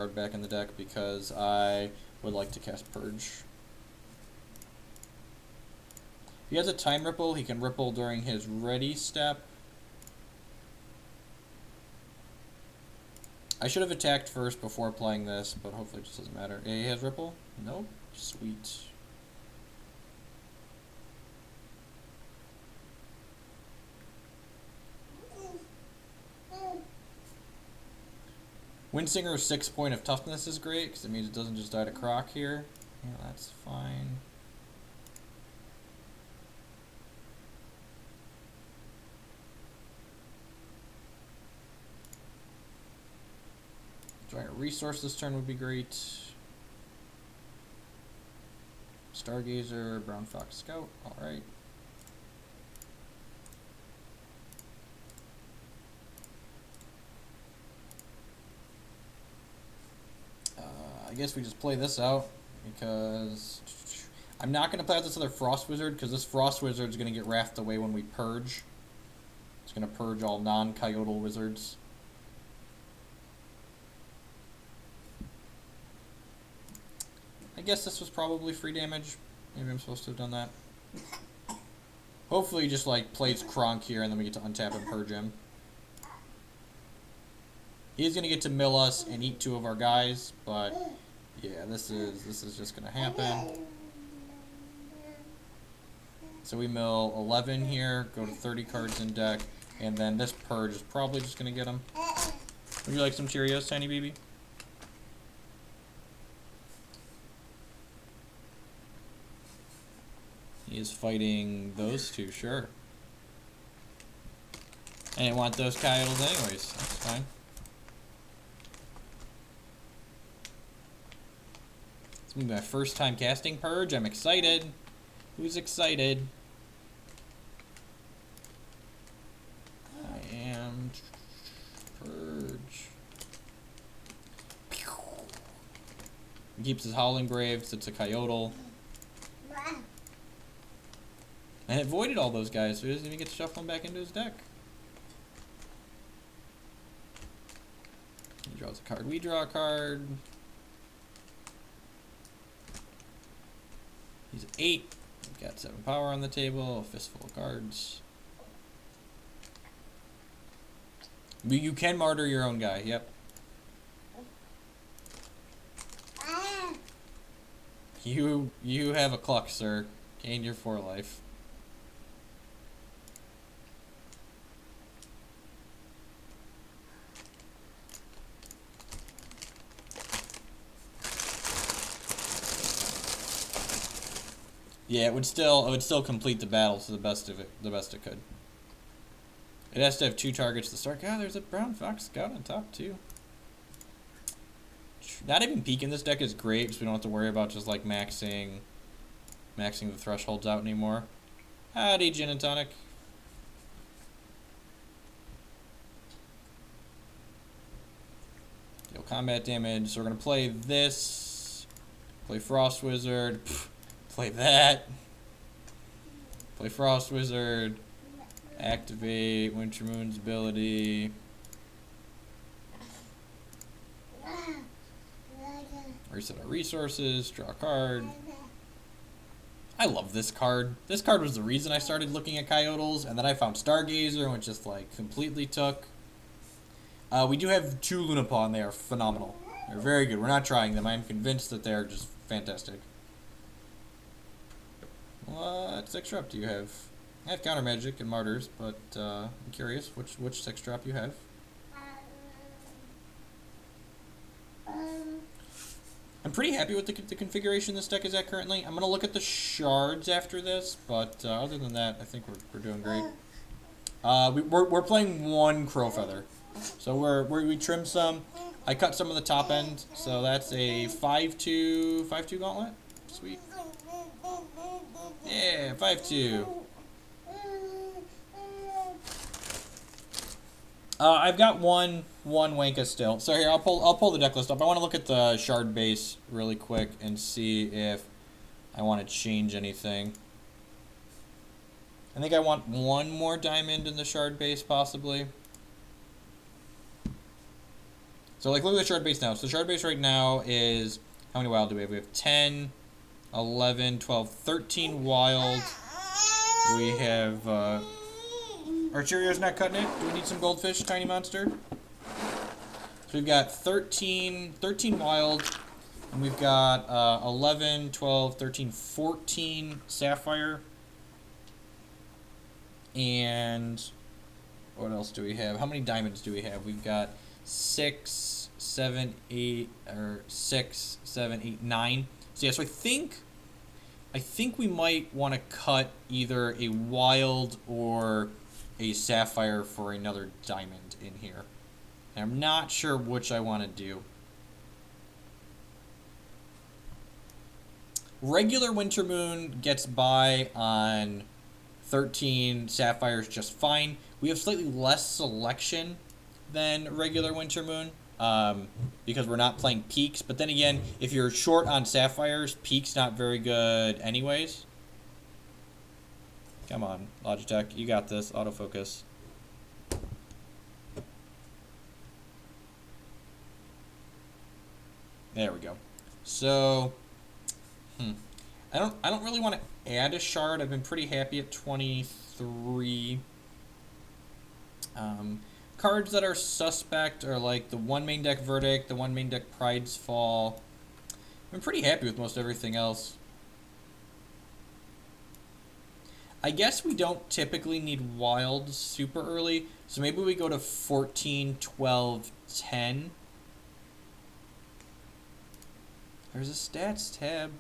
card back in the deck because I would like to cast Purge. If he has a time ripple, he can ripple during his ready step. I should have attacked first before playing this, but hopefully it just doesn't matter. Yeah, he has ripple? Nope. Sweet. Windsinger's 6 point of toughness is great, because it means it doesn't just die to Croc here. Yeah, that's fine. Drawing a resource this turn would be great. Stargazer, Brown Fox Scout, alright. I guess we just play this out, because I'm not going to play out this other Frost Wizard, because this Frost Wizard is going to get wrathed away when we purge. It's going to purge all non-Coyotle wizards. I guess this was probably free damage. Maybe I'm supposed to have done that. Hopefully he just like plays Kronk here and then we get to untap and purge him. He's gonna get to mill us and eat 2 of our guys, but yeah, this is just gonna happen. So we mill 11 here, go to 30 cards in deck, and then this purge is probably just gonna get him. Would you like some Cheerios, Tiny Baby? He is fighting those 2, sure. I didn't want those Coyotles anyways, that's fine. It's gonna be my first time casting Purge, I'm excited. Who's excited? I am Purge. He keeps his Howling Braves, it's a Coyotle. And it voided all those guys, so he doesn't even get to shuffle them back into his deck. He draws a card, we draw a card. He's 8. We've got 7 power on the table, a fistful of cards. You can martyr your own guy, yep. You have a cluck, sir. Gain your 4 life. Yeah, it would still complete the battle to the best it could. It has to have 2 targets to start. God, there's a Brown Fox Scout on top too. Not even peeking this deck is great because we don't have to worry about just like maxing the thresholds out anymore. Howdy, Gin and Tonic. Deal combat damage. So we're gonna play this. Play Frost Wizard. Play that. Play Frost Wizard. Activate Winter Moon's ability. Reset our resources. Draw a card. I love this card. This card was the reason I started looking at Coyotles, and then I found Stargazer, which just like completely took. We do have 2 Lunapaw, and they are phenomenal. They're very good. We're not trying them. I'm convinced that they're just fantastic. What 6-drop do you have? I have Counter Magic and Martyrs, but I'm curious which 6-drop you have. I'm pretty happy with the configuration this deck is at currently. I'm going to look at the shards after this, but other than that, I think we're doing great. We're playing 1 Crowfeather. So we trimmed some. I cut some of the top end, so that's a 5/2 gauntlet. Sweet. Yeah, 5/2. I've got one Wanka still. So here, I'll pull the deck list up. I want to look at the shard base really quick and see if I want to change anything. I think I want 1 more diamond in the shard base, possibly. So, like, look at the shard base now. So the shard base right now is, how many wild do we have? We have 10, 11, 12, 13 wild. We have, our Cheerio's not cutting it. Do we need some goldfish, tiny monster? So we've got 13 wild, and we've got 11, 12, 13, 14 sapphire. And what else do we have? How many diamonds do we have? We've got 6, 7, 8, or 6, 7, 8, 9. So yeah, so I think we might want to cut either a wild or a sapphire for another diamond in here. And I'm not sure which I want to do. Regular Winter Moon gets by on 13 sapphires just fine. We have slightly less selection than regular Winter Moon because we're not playing peaks. But then again, if you're short on sapphires, peaks not very good anyways. Come on, Logitech, you got this. Autofocus. There we go. So, I don't really want to add a shard. I've been pretty happy at 23. Cards that are suspect are like the one main deck Verdict, the one main deck Pride's Fall. I've been pretty happy with most everything else. I guess we don't typically need wild super early, so maybe we go to 14, 12, 10. There's a stats tab.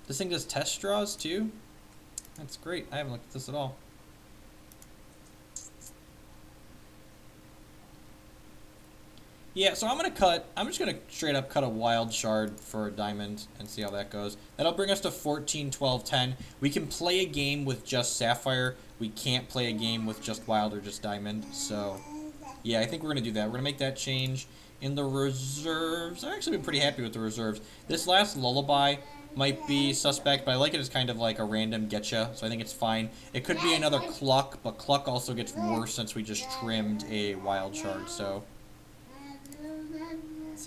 This thing does test draws too? That's great. I haven't looked at this at all. Yeah, so I'm just gonna straight up cut a wild shard for a diamond and see how that goes. That'll bring us to 14, 12, 10. We can play a game with just sapphire. We can't play a game with just wild or just diamond. So, yeah, I think we're gonna do that. We're gonna make that change. In the reserves, I've actually been pretty happy with the reserves. This last lullaby might be suspect, but I like it as kind of like a random getcha, so I think it's fine. It could be another Cluck, but Cluck also gets worse since we just trimmed a wild shard, so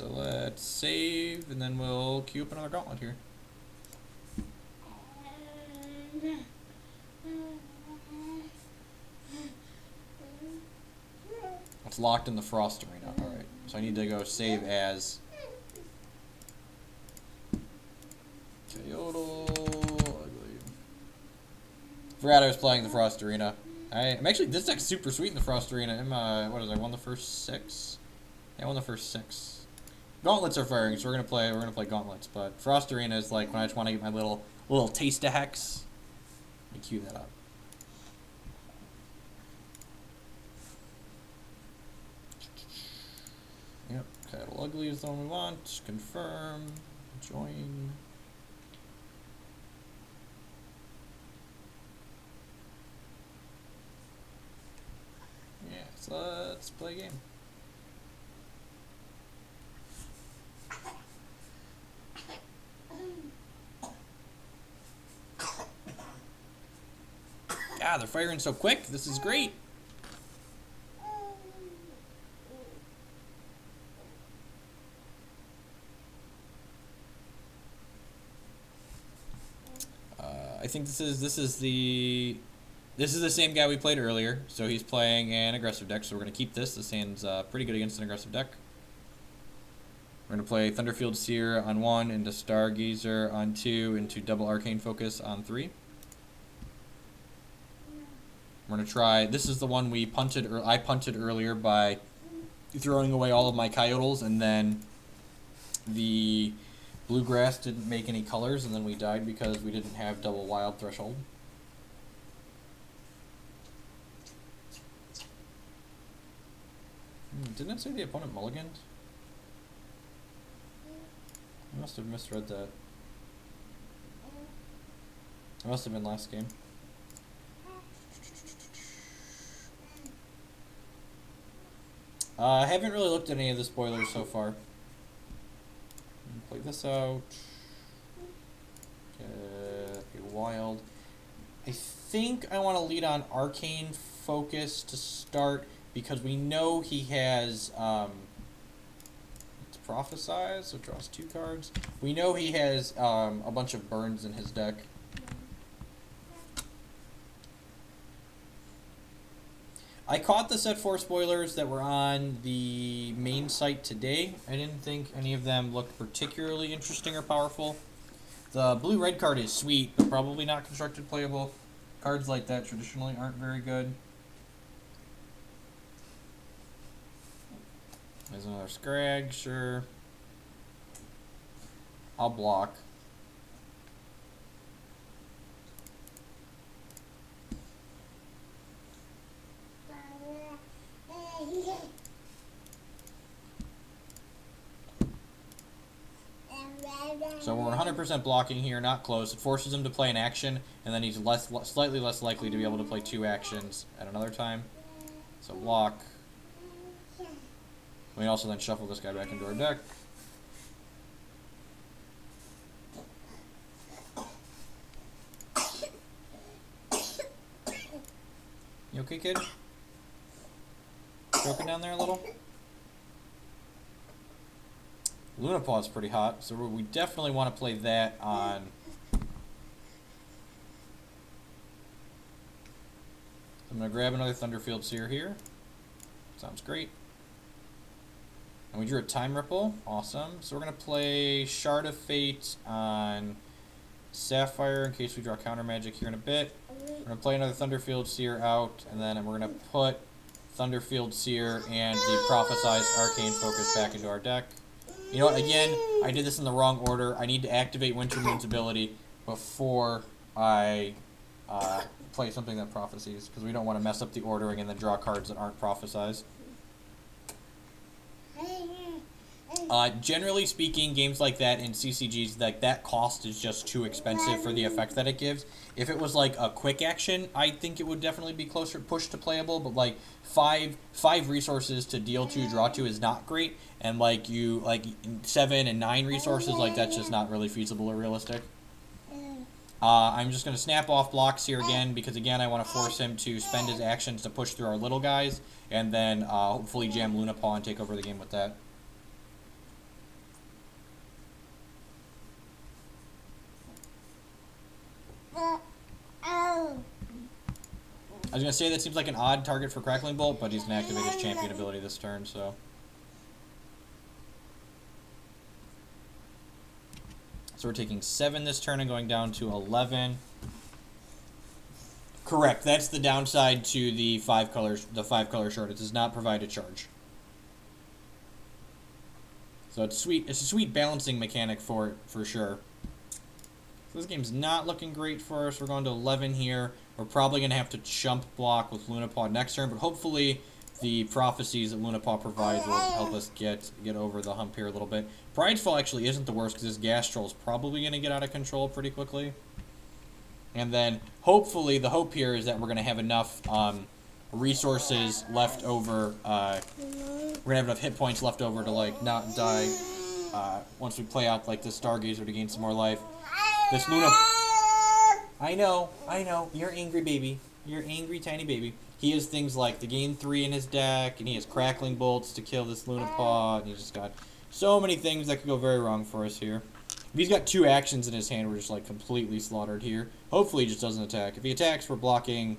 let's save, and then we'll queue up another gauntlet here. It's locked in the Frost Arena, alright. So I need to go save as Coyotle, ugly. Forgot I was playing the Frost Arena. I'm actually, this deck's super sweet in the Frost Arena. I won the first 6? Yeah, I won the first 6. Gauntlets are firing, so we're gonna play Gauntlets, but Frost Arena is like when I just want to get my little taste of Hex. Let me cue that up. Yep, Coyotle Ugly is the one we want. Confirm. Join. Yeah, so let's play a game. God, they're firing so quick. This is great. I think this is the same guy we played earlier. So he's playing an aggressive deck. So we're gonna keep this. This hand's pretty good against an aggressive deck. We're gonna play Thunderfield Seer on 1, into Stargazer on 2, into Double Arcane Focus on 3. We're gonna try. This is the one we punted. I punted earlier by throwing away all of my Coyotles, and then the Bluegrass didn't make any colors, and then we died because we didn't have double wild threshold. Didn't it say the opponent mulliganed? I must have misread that. It must have been last game. I haven't really looked at any of the spoilers so far. Play this out. Get wild. I think I want to lead on Arcane Focus to start, because we know he has it's prophesize, so draws 2 cards. We know he has a bunch of burns in his deck. I caught the set 4 spoilers that were on the main site today. I didn't think any of them looked particularly interesting or powerful. The blue-red card is sweet, but probably not constructed playable. Cards like that traditionally aren't very good. There's another Scrag, sure. I'll block. So we're 100% blocking here, not close. It forces him to play an action, and then he's slightly less likely to be able to play 2 actions at another time. So block. We also then shuffle this guy back into our deck. You okay, kid? Joking down there a little? Lunapaw is pretty hot, so we definitely want to play that on... I'm going to grab another Thunderfield Seer here. Sounds great. And we drew a Time Ripple. Awesome. So we're going to play Shard of Fate on Sapphire in case we draw Counter Magic here in a bit. We're going to play another Thunderfield Seer out, and then we're going to put Thunderfield Seer and the Prophesized Arcane Focus back into our deck. You know what, again, I did this in the wrong order. I need to activate Winter Moon's ability before I play something that prophesies, because we don't want to mess up the ordering and then draw cards that aren't prophesized. Generally speaking, games like that in CCGs, that cost is just too expensive for the effect that it gives. If it was like a quick action, I think it would definitely be closer pushed to playable, but like five resources to deal 2, draw 2 is not great, and like 7 and 9 resources, like that's just not really feasible or realistic. I'm just going to snap off blocks here again, because again I want to force him to spend his actions to push through our little guys, and then hopefully jam Lunapaw and take over the game with that. I was going to say that seems like an odd target for Crackling Bolt, but he's going to activate his champion ability this turn, so... So we're taking 7 this turn and going down to 11. Correct, that's the downside to the 5-color shard. It does not provide a charge. So it's sweet. It's a sweet balancing mechanic for it, for sure. So this game's not looking great for us. We're going to 11 here. We're probably going to have to chump block with Lunapaw next turn, but hopefully the prophecies that Lunapaw provides will help us get over the hump here a little bit. Pridefall actually isn't the worst, because this gas troll is probably going to get out of control pretty quickly. And then hopefully the hope here is that we're going to have enough resources left over. We're going to have enough hit points left over to like not die once we play out like the Stargazer to gain some more life. This Luna... I know. You're angry, baby. You're angry, tiny baby. He has things like the gain 3 in his deck, and he has Crackling Bolts to kill this Lunapaw, and he's just got so many things that could go very wrong for us here. If he's got 2 actions in his hand, we're just like completely slaughtered here. Hopefully he just doesn't attack. If he attacks, we're blocking...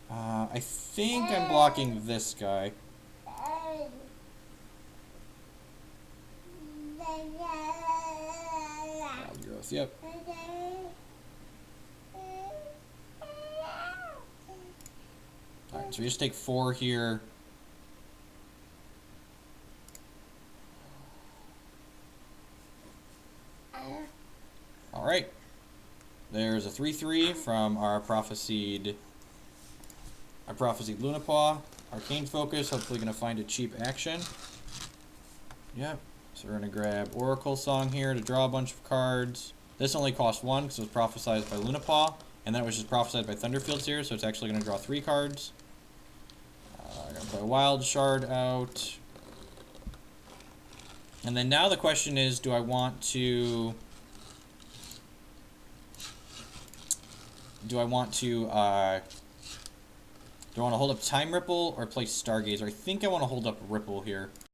I think I'm blocking this guy. Growth, yep. Alright, so we just take 4 here. Alright. There's a 3/3 from our prophesied Lunapaw. Arcane Focus, hopefully going to find a cheap action. Yep. So we're going to grab Oracle Song here to draw a bunch of cards. This only costs 1 because it was prophesized by Lunapaw, and then it was just prophesized by Thunderfields here, so it's actually going to draw 3 cards. I'm going to play Wild Shard out. And then now the question is, do I want to Do I want to hold up Time Ripple or play Stargazer? I think I want to hold up Ripple here.